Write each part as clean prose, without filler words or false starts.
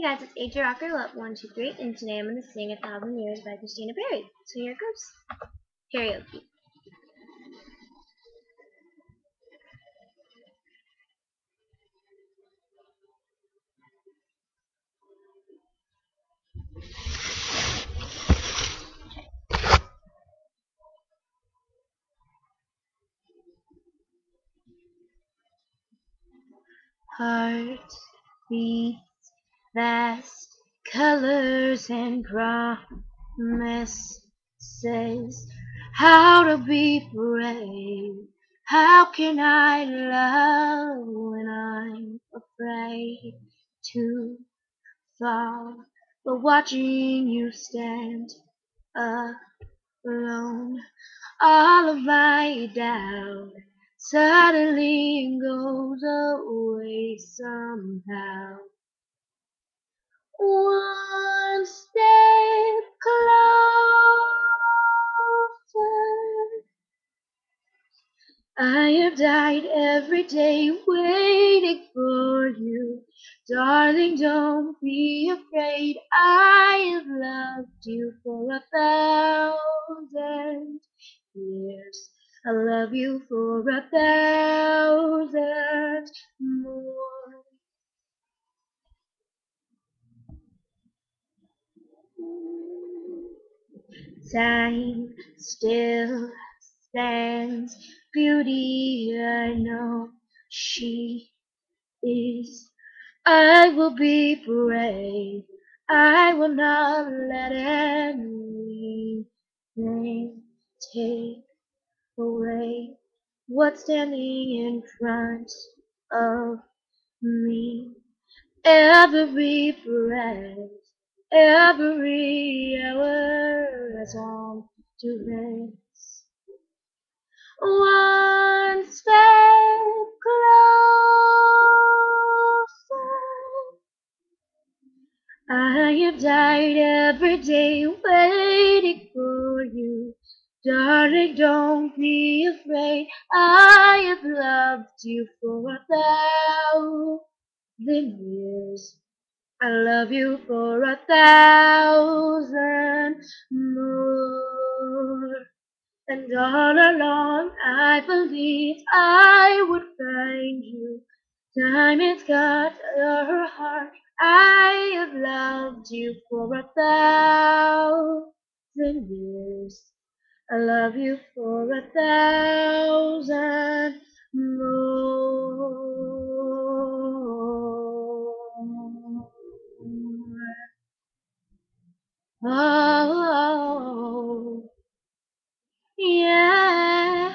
Hey guys, it's AJ Rocker Love 123, and today I'm going to sing 1,000 Years by Christina Perri. So here it goes. Karaoke. Heart beats fast, colors and promises. How to be brave? How can I love when I'm afraid to fall? But watching you stand alone, all of my doubt suddenly goes away somehow. One step closer. I have died every day waiting for you. Darling, don't be afraid. I have loved you for 1,000 years. I love you for 1,000 more. Time still stands. Beauty, I know she is. I will be brave. I will not let anything take away what's standing in front of me. Every breath, every hour, I want to rest. One step closer. I have died every day waiting for you. Darling, don't be afraid. I have loved you for 1,000 years. I love you for 1,000 more. And all along I believed I would find you. Time has got your heart. I have loved you for 1,000 years. I love you for 1,000 more. Oh, yeah.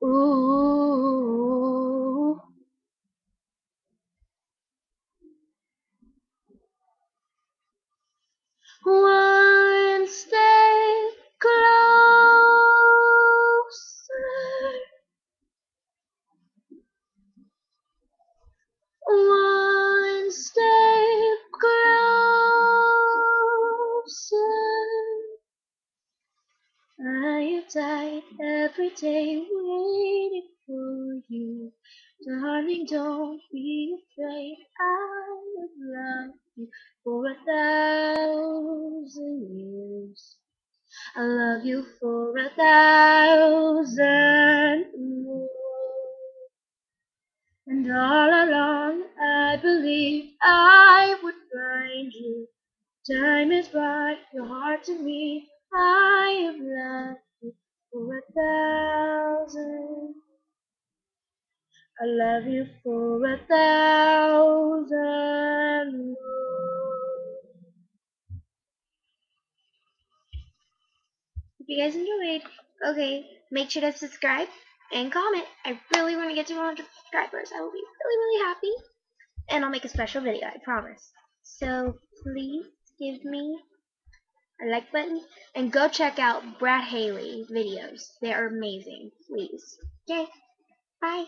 Ooh. One step closer. One step closer. I have died every day waiting for you. Darling, don't be afraid. I have loved you for 1,000 years. I love you for 1,000 more. And all along I believed I would find you. Time has brought your heart to me. I have loved you for 1,000. I love you for 1,000 more. If you guys enjoyed, okay, make sure to subscribe and comment. I really want to get to 100 subscribers. I will be really, really happy. And I'll make a special video, I promise. So please give me a like button and go check out Brad Haley videos. They are amazing. Please. Okay. Bye.